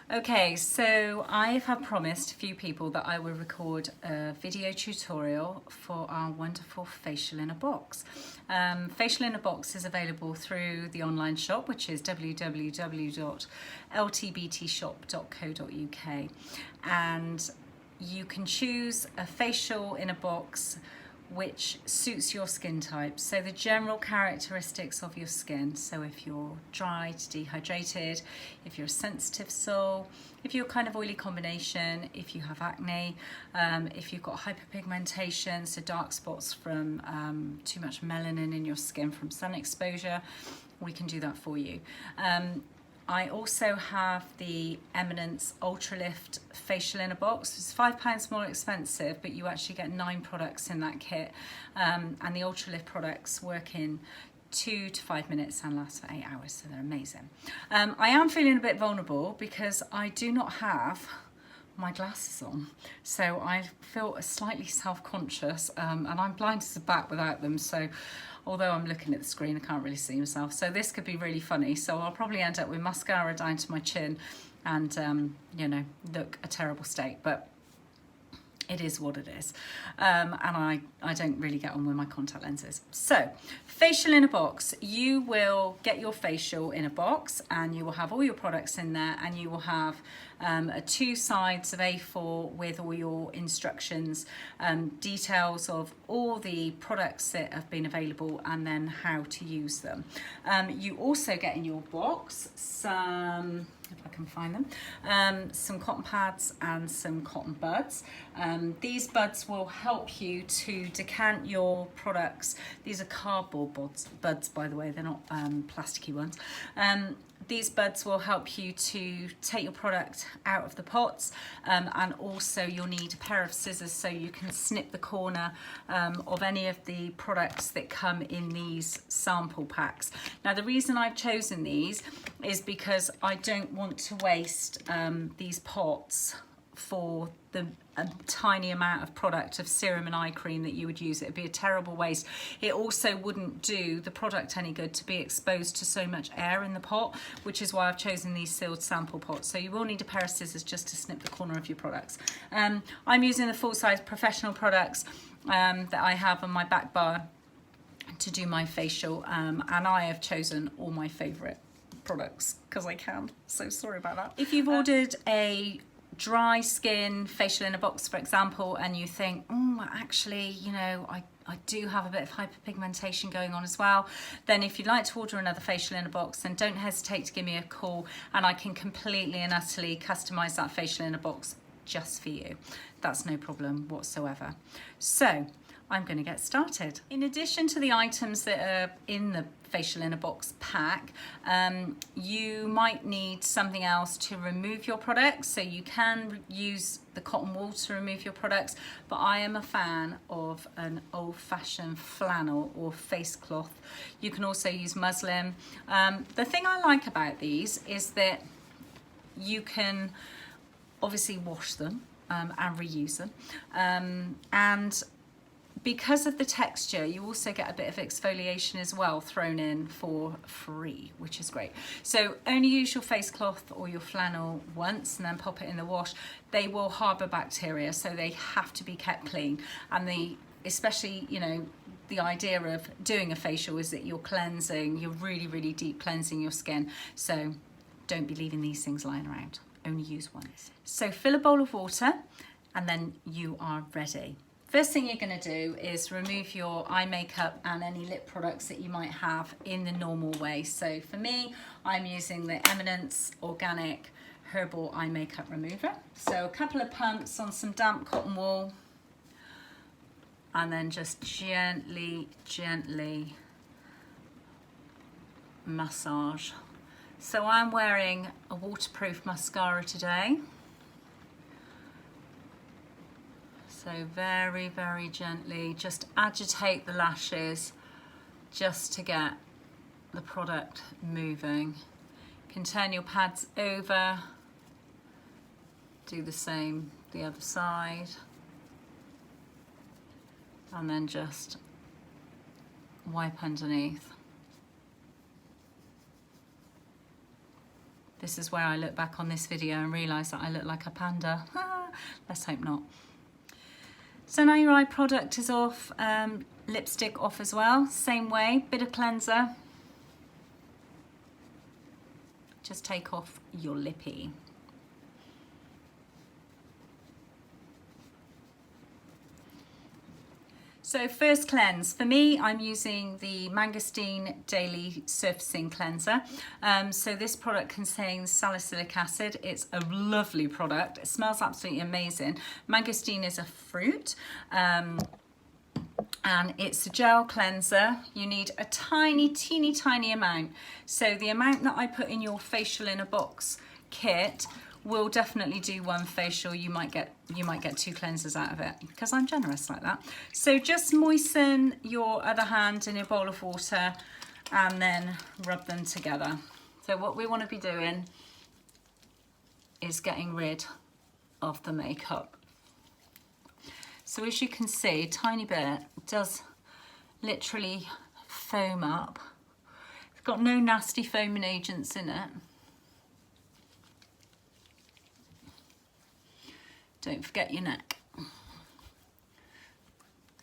Okay, so I have promised a few people that I will record a video tutorial for our wonderful facial in a box. Facial in a box is available through the online shop, which is www.ltbtshop.co.uk, and you can choose a facial in a box which suits your skin type. So the general characteristics of your skin. So if you're dry to dehydrated, if you're a sensitive soul, if you're kind of oily combination, if you have acne, if you've got hyperpigmentation, so dark spots from too much melanin in your skin from sun exposure, we can do that for you. I also have the Eminence Ultra Lift facial in a box. It's £5 more expensive, but you actually get 9 products in that kit. And the Ultra Lift products work in 2 to 5 minutes and last for 8 hours, so they're amazing. I am feeling a bit vulnerable because I do not have my glasses on, so I feel slightly self-conscious, and I'm blind as a bat without them, so although I'm looking at the screen I can't really see myself, so this could be really funny. So I'll probably end up with mascara down to my chin and you know, look a terrible state, but it is what it is. And I don't really get on with my contact lenses. So, facial in a box. You will get your facial in a box and you will have all your products in there, and you will have 2 sides of A4 with all your instructions, details of all the products that have been available and then how to use them. You also get in your box some, if I can find them, some cotton pads and some cotton buds. These buds will help you to decant your products. These are cardboard buds, by the way, they're not plasticky ones. These buds will help you to take your product out of the pots, and also you'll need a pair of scissors so you can snip the corner of any of the products that come in these sample packs. Now the reason I've chosen these is because I don't want to waste these pots for a tiny amount of product of serum and eye cream that you would use. It would be a terrible waste. It also wouldn't do the product any good to be exposed to so much air in the pot, which is why I've chosen these sealed sample pots. So you will need a pair of scissors just to snip the corner of your products. I'm using the full-size professional products that I have on my back bar to do my facial, and I have chosen all my favourite products because I can, so sorry about that. If you've ordered a dry skin facial in a box, for example, and you think, oh, actually, you know, I do have a bit of hyperpigmentation going on as well, then if you'd like to order another facial in a box, then don't hesitate to give me a call and I can completely and utterly customize that facial in a box just for you. That's no problem whatsoever. So I'm going to get started. In addition to the items that are in the facial in a box pack, you might need something else to remove your products. So you can use the cotton wool to remove your products, but I am a fan of an old-fashioned flannel or face cloth. You can also use muslin. The thing I like about these is that you can obviously wash them and reuse them, and because of the texture, you also get a bit of exfoliation as well thrown in for free, which is great. So only use your face cloth or your flannel once and then pop it in the wash. They will harbour bacteria, so they have to be kept clean. And especially, you know, the idea of doing a facial is that you're cleansing, you're really, really deep cleansing your skin. So don't be leaving these things lying around. Only use once. So fill a bowl of water and then you are ready. First thing you're going to do is remove your eye makeup and any lip products that you might have in the normal way. So for me, I'm using the Eminence Organic Herbal Eye Makeup Remover. So a couple of pumps on some damp cotton wool and then just gently, gently massage. So I'm wearing a waterproof mascara today. So very, very gently, just agitate the lashes just to get the product moving. You can turn your pads over, do the same the other side, and then just wipe underneath. this is where I look back on this video and realise that I look like a panda. Let's hope not. So now your eye product is off, lipstick off as well. Same way, bit of cleanser. Just take off your lippy. So first cleanse, for me, I'm using the Mangosteen Daily Surfacing Cleanser. So this product contains salicylic acid. It's a lovely product. It smells absolutely amazing. Mangosteen is a fruit, and it's a gel cleanser. You need a teeny tiny amount. So the amount that I put in your facial in a box kit will definitely do one facial. You might get 2 cleansers out of it, because I'm generous like that. So just moisten your other hand in your bowl of water and then rub them together. So what we want to be doing is getting rid of the makeup. So as you can see, a tiny bit does literally foam up. It's got no nasty foaming agents in it. Don't forget your neck.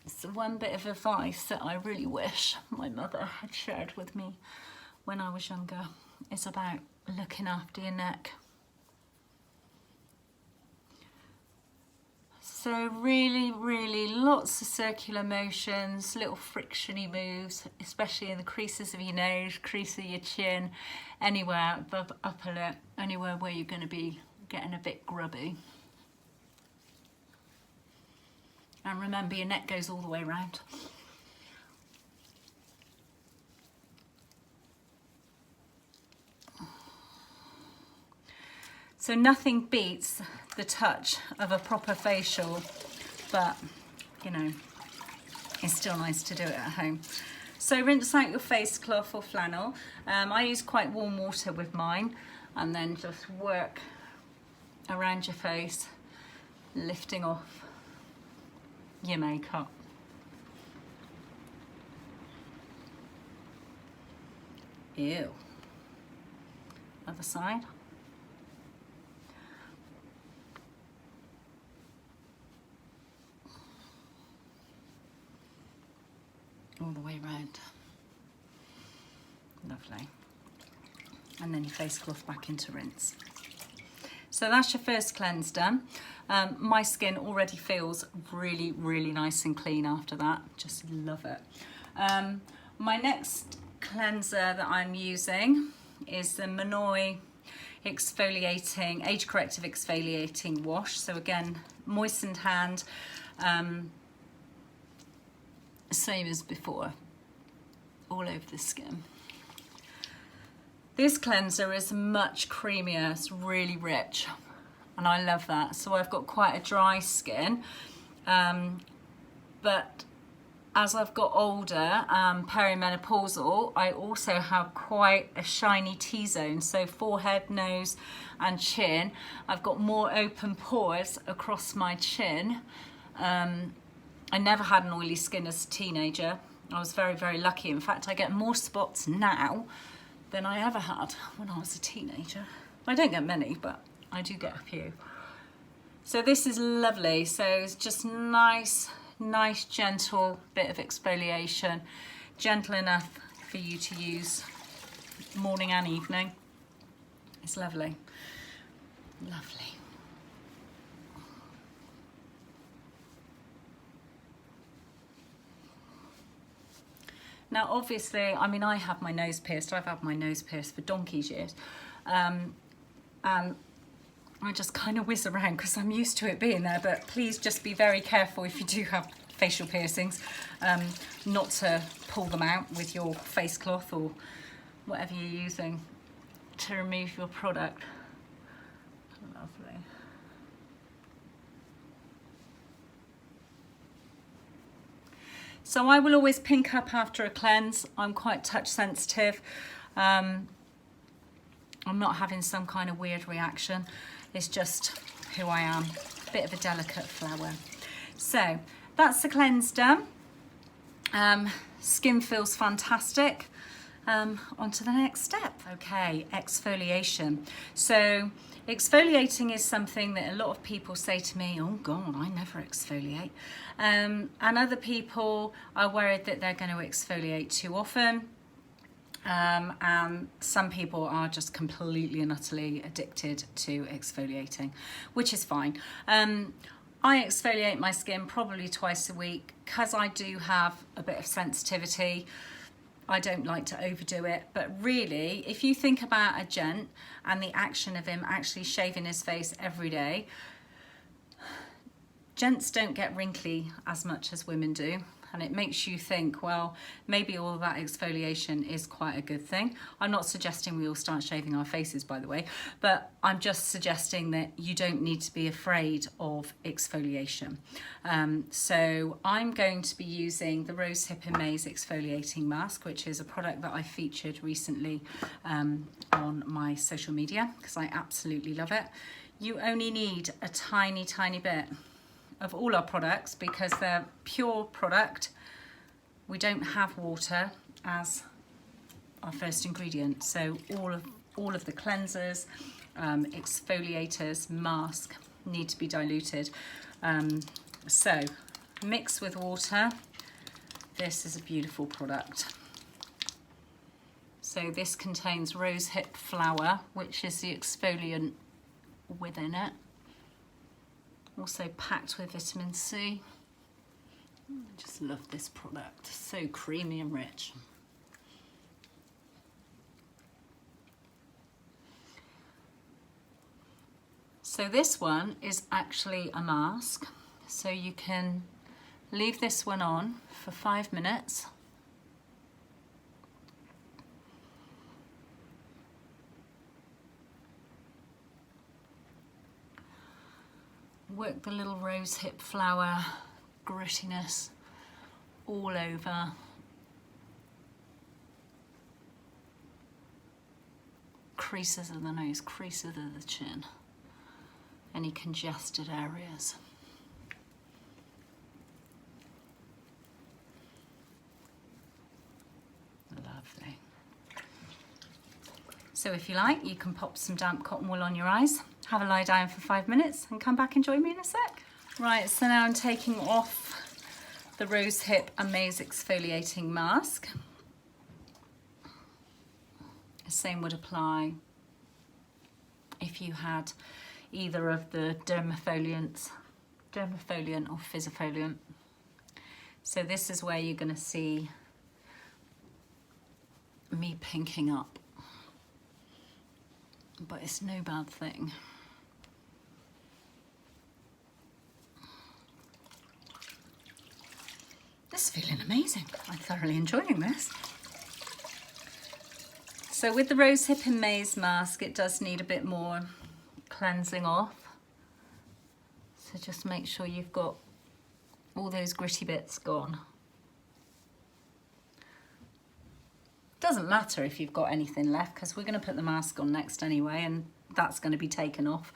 It's the one bit of advice that I really wish my mother had shared with me when I was younger. It's about looking after your neck. So really lots of circular motions, little frictiony moves, especially in the creases of your nose, crease of your chin, anywhere above upper lip, anywhere where you're going to be getting a bit grubby. And remember, your neck goes all the way around. So nothing beats the touch of a proper facial, but you know, it's still nice to do it at home. So rinse out your face cloth or flannel. I use quite warm water with mine, and then just work around your face, lifting off your makeup. Ew. Other side. All the way around. Lovely. And then your face cloth back into rinse. So that's your first cleanse done. My skin already feels really nice and clean after that. Just love it. My next cleanser that I'm using is the Monoi exfoliating, age corrective exfoliating wash. So again, moistened hand, same as before, all over the skin. This cleanser is much creamier, it's really rich, and I love that. So I've got quite a dry skin, but as I've got older, perimenopausal, I also have quite a shiny T-zone. So forehead, nose and chin, I've got more open pores across my chin. I never had an oily skin as a teenager. I was very lucky. In fact, I get more spots now than I ever had when I was a teenager. I don't get many, but I do get a few. So this is lovely. So it's just nice gentle bit of exfoliation, gentle enough for you to use morning and evening. It's lovely. Now obviously, I mean, I have my nose pierced. I've had my nose pierced for donkey's years. And I just kind of whiz around because I'm used to it being there, but please just be very careful if you do have facial piercings, not to pull them out with your face cloth or whatever you're using to remove your product. Lovely. So I will always pink up after a cleanse. I'm quite touch sensitive. I'm not having some kind of weird reaction. It's just who I am, a bit of a delicate flower. So that's the cleanse done. Skin feels fantastic. On to the next step. Okay, exfoliation. So exfoliating is something that a lot of people say to me, oh God, I never exfoliate. And other people are worried that they're going to exfoliate too often. And some people are just completely and utterly addicted to exfoliating, which is fine. I exfoliate my skin probably twice a week because I do have a bit of sensitivity. I don't like to overdo it, but really, if you think about a gent and the action of him actually shaving his face every day, gents don't get wrinkly as much as women do. And it makes you think, well, maybe all that exfoliation is quite a good thing. I'm not suggesting we all start shaving our faces, by the way, but I'm just suggesting that you don't need to be afraid of exfoliation. So I'm going to be using the Rosehip and Maize Exfoliating Mask, which is a product that I featured recently on my social media because I absolutely love it. You only need a tiny, tiny bit of all our products because they're pure product. We don't have water as our first ingredient, so all of the cleansers, exfoliators, mask need to be diluted. So mix with water. This is a beautiful product. So this contains rosehip flower, which is the exfoliant within it. Also packed with vitamin C. I just love this product, so creamy and rich. So this one is actually a mask, so you can leave this one on for 5 minutes. Work the little rosehip flower grittiness all over. Creases of the nose, creases of the chin, any congested areas. Lovely. So if you like, you can pop some damp cotton wool on your eyes, have a lie down for 5 minutes and come back and join me in a sec. Right, so now I'm taking off the Rosehip and Maize Exfoliating Mask. The same would apply if you had either of the dermafoliant or physiofoliant. So this is where you're going to see me pinking up, but it's no bad thing. This is feeling amazing. I'm thoroughly enjoying this. So with the Rosehip and Maize mask, it does need a bit more cleansing off. So just make sure you've got all those gritty bits gone. Doesn't matter if you've got anything left because we're going to put the mask on next anyway, and that's going to be taken off.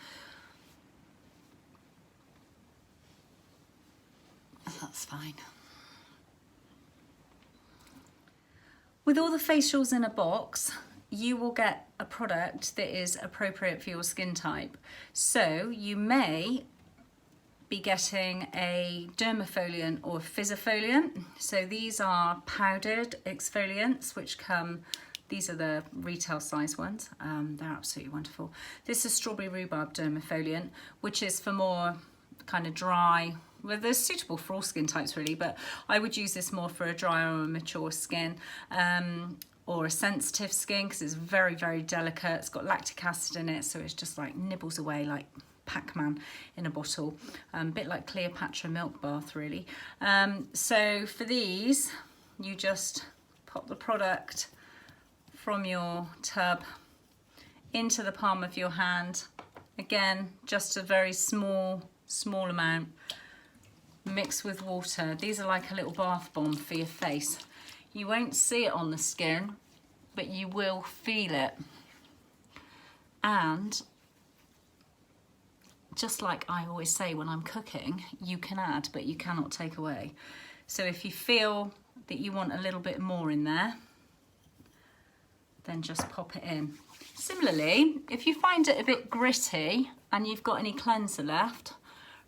That's fine. With all the facials in a box, you will get a product that is appropriate for your skin type. So you may be getting a dermafoliant or physiofoliant. So these are powdered exfoliants, which come, these are the retail size ones. They're absolutely wonderful. This is strawberry rhubarb dermafoliant, which is for more kind of dry, well, they're suitable for all skin types really, but I would use this more for a dry or a mature skin, or a sensitive skin, because it's very, very delicate. It's got lactic acid in it, so it's just like nibbles away like Pac-Man in a bottle, a bit like Cleopatra milk bath really. So for these, you just pop the product from your tub into the palm of your hand. Again, just a very small amount. Mix with water. These are like a little bath bomb for your face. You won't see it on the skin, but you will feel it. And just like I always say when I'm cooking, you can add, but you cannot take away. So if you feel that you want a little bit more in there, then just pop it in. Similarly, if you find it a bit gritty and you've got any cleanser left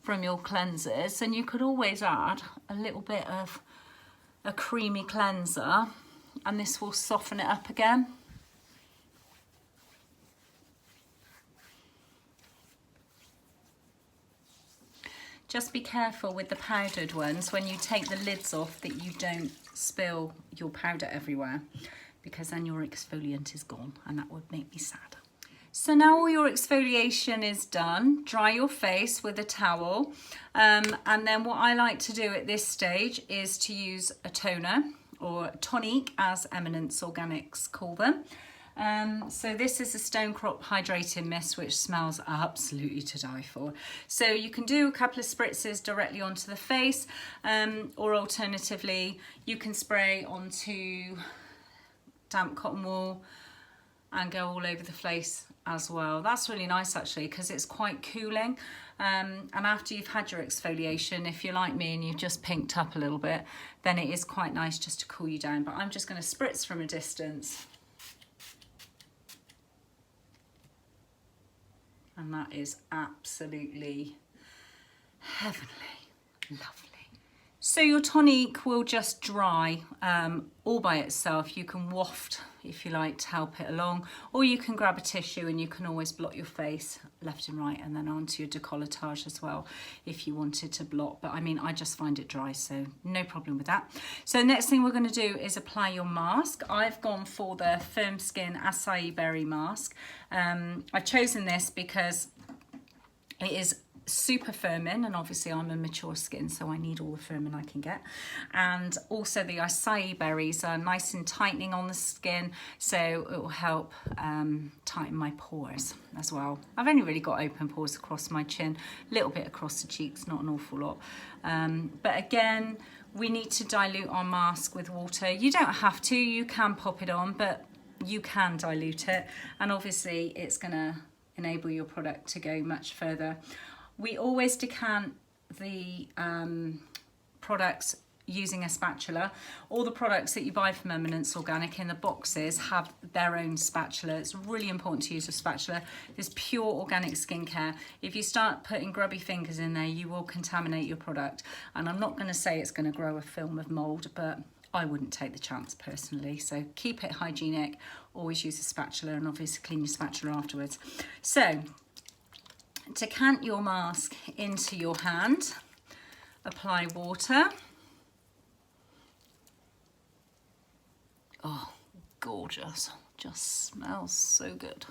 from your cleansers, then you could always add a little bit of a creamy cleanser and this will soften it up again. Just be careful with the powdered ones when you take the lids off that you don't spill your powder everywhere, because then your exfoliant is gone and that would make me sad. So now all your exfoliation is done, dry your face with a towel, and then what I like to do at this stage is to use a toner, or tonique as Eminence Organics call them. So this is a Stone Crop Hydrating Mist, which smells absolutely to die for. So you can do a couple of spritzes directly onto the face, or alternatively you can spray onto damp cotton wool and go all over the face as well. That's really nice actually, because it's quite cooling, and after you've had your exfoliation, if you're like me and you've just pinked up a little bit, then it is quite nice just to cool you down. But I'm just going to spritz from a distance. And that is absolutely heavenly, lovely. So your tonique will just dry all by itself. You can waft, if you like, to help it along, or you can grab a tissue and you can always blot your face left and right, and then onto your décolletage as well if you wanted to blot. But I mean, I just find it dry, so no problem with that. So next thing we're going to do is apply your mask. I've gone for the Firm Skin Acai Berry Mask. I've chosen this because it is super firming, and obviously I'm a mature skin, so I need all the firming I can get. And also the acai berries are nice and tightening on the skin, so it will help tighten my pores as well. I've only really got open pores across my chin, a little bit across the cheeks, not an awful lot. But again, we need to dilute our mask with water. You don't have to, you can pop it on, but you can dilute it, and obviously it's going to enable your product to go much further. We always decant the products using a spatula. All the products that you buy from Eminence Organic in the boxes have their own spatula. It's really important to use a spatula. This pure organic skincare. If you start putting grubby fingers in there, you will contaminate your product. And I'm not going to say it's going to grow a film of mold, but I wouldn't take the chance personally. So keep it hygienic, always use a spatula, and obviously clean your spatula afterwards. So decant your mask into your hand, apply water. Oh, gorgeous, just smells so good.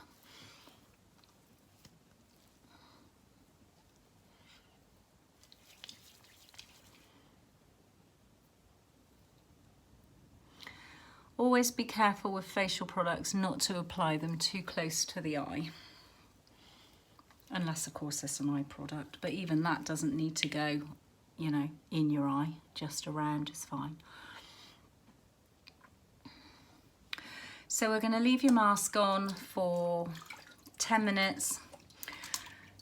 Always be careful with facial products not to apply them too close to the eye. Unless, of course, it's an eye product. But even that doesn't need to go, you know, in your eye. Just around is fine. So we're going to leave your mask on for 10 minutes.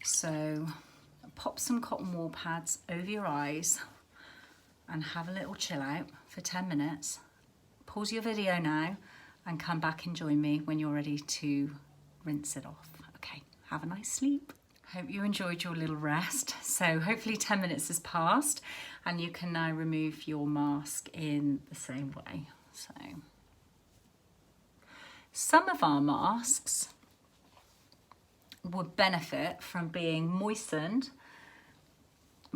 So pop some cotton wool pads over your eyes and have a little chill out for 10 minutes. Pause your video now and come back and join me when you're ready to rinse it off. Okay, have a nice sleep. Hope you enjoyed your little rest. So hopefully 10 minutes has passed and you can now remove your mask in the same way. So some of our masks would benefit from being moistened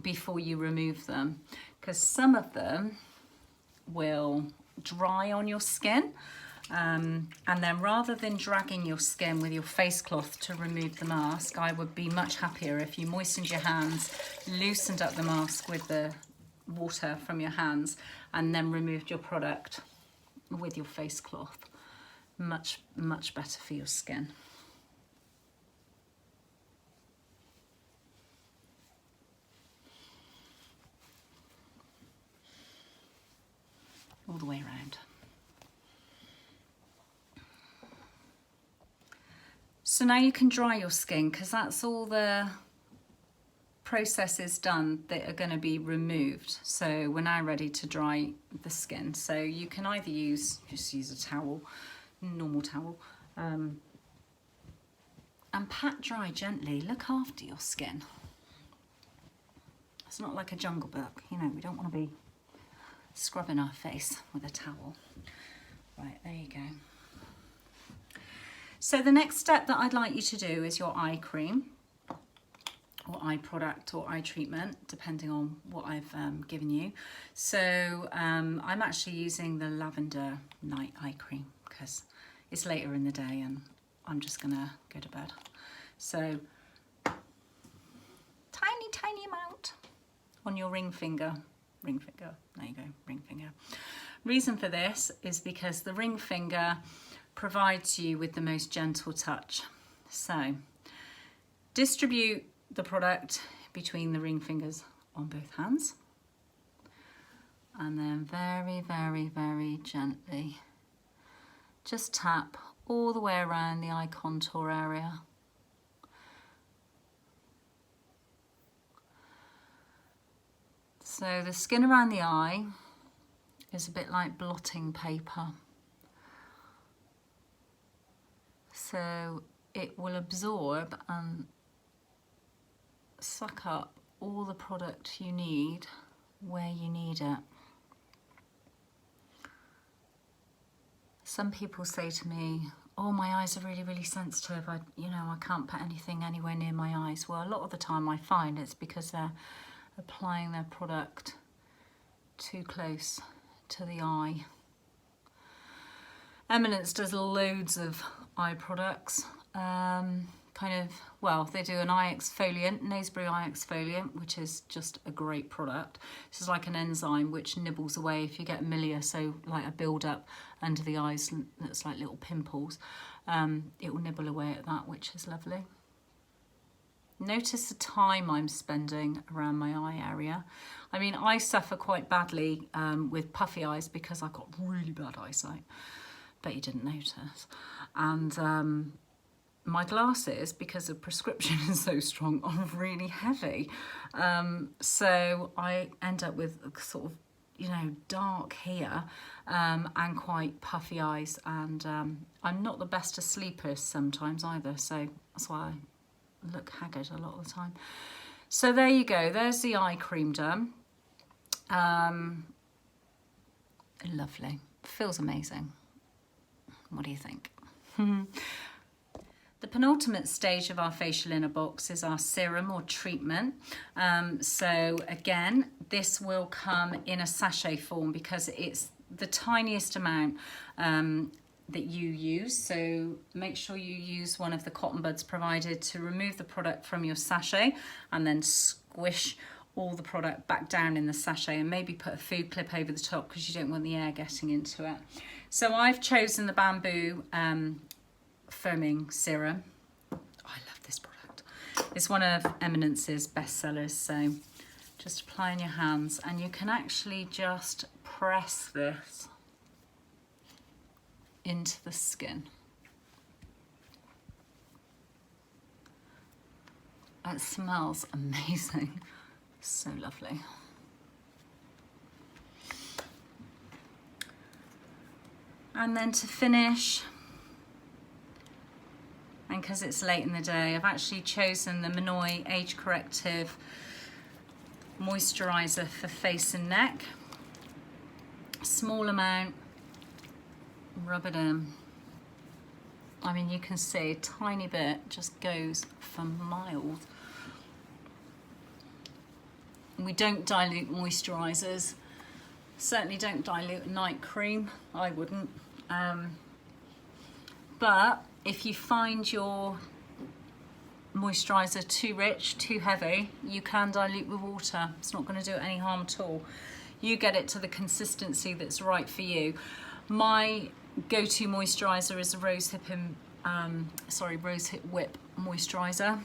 before you remove them, because some of them will dry on your skin, and then rather than dragging your skin with your face cloth to remove the mask, I would be much happier if you moistened your hands, loosened up the mask with the water from your hands, and then removed your product with your face cloth. Much, much better for your skin. All the way around. So now you can dry your skin, because that's all the processes done that are going to be removed. So we're now ready to dry the skin. So you can either just use a towel normal towel. And pat dry gently. Look after your skin. It's not like a Jungle Book, you know, we don't want to be scrubbing our face with a towel. Right, there you go. So the next step that I'd like you to do is your eye cream, or eye product, or eye treatment, depending on what I've given you. So I'm actually using the lavender night eye cream because it's later in the day and I'm just gonna go to bed. So tiny amount on your ring finger, there you go, ring finger. Reason for this is because the ring finger provides you with the most gentle touch. So distribute the product between the ring fingers on both hands, and then very gently just tap all the way around the eye contour area. So the skin around the eye is a bit like blotting paper. So it will absorb and suck up all the product you need where you need it. Some people say to me, oh, my eyes are really sensitive. I can't put anything anywhere near my eyes. Well, a lot of the time I find it's because they're applying their product too close to the eye. Eminence does loads of eye products. They do an eye exfoliant, Naseberry eye exfoliant, which is just a great product. This is like an enzyme which nibbles away if you get milia, so like a build up under the eyes that's like little pimples. It will nibble away at that, which is lovely. Notice the time I'm spending around my eye area. I mean, I suffer quite badly with puffy eyes because I've got really bad eyesight. Bet you didn't notice. And my glasses, because the prescription is so strong, are really heavy. So I end up with sort of, dark here and quite puffy eyes. And I'm not the best of sleepers sometimes either. So that's why I look haggard a lot of the time. So there you go, there's the eye cream done. Lovely, feels amazing. What do you think? The penultimate stage of our facial inner box is our serum or treatment. So again, this will come in a sachet form because it's the tiniest amount that you use. So make sure you use one of the cotton buds provided to remove the product from your sachet and then squish all the product back down in the sachet, and maybe put a food clip over the top because you don't want the air getting into it. So I've chosen the bamboo foaming serum. I love this product. It's one of Eminence's bestsellers. So just apply in your hands, and you can actually just press this into the skin. It smells amazing. So lovely. And then to finish, and because it's late in the day, I've actually chosen the Minoi Age Corrective Moisturiser for face and neck. Small amount, rub it in. I mean, you can see a tiny bit just goes for miles. We don't dilute moisturisers. Certainly don't dilute a night cream. I wouldn't. But if you find your moisturiser too rich, too heavy, you can dilute with water. It's not going to do it any harm at all. You get it to the consistency that's right for you. My go-to moisturiser is the Rosehip Whip moisturiser.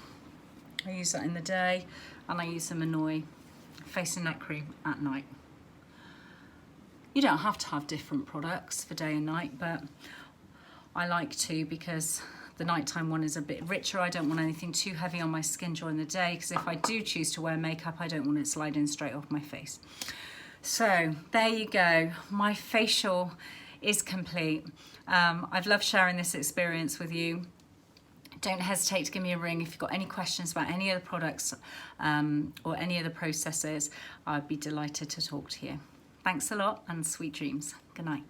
I use that in the day, and I use the Minoi face and neck cream at night. You don't have to have different products for day and night, but I like to because the nighttime one is a bit richer. I don't want anything too heavy on my skin during the day, because if I do choose to wear makeup, I don't want it sliding straight off my face. So there you go, my facial is complete. I've loved sharing this experience with you. Don't hesitate to give me a ring if you've got any questions about any of the products or any of the processes. I'd be delighted to talk to you. Thanks a lot and sweet dreams. Good night.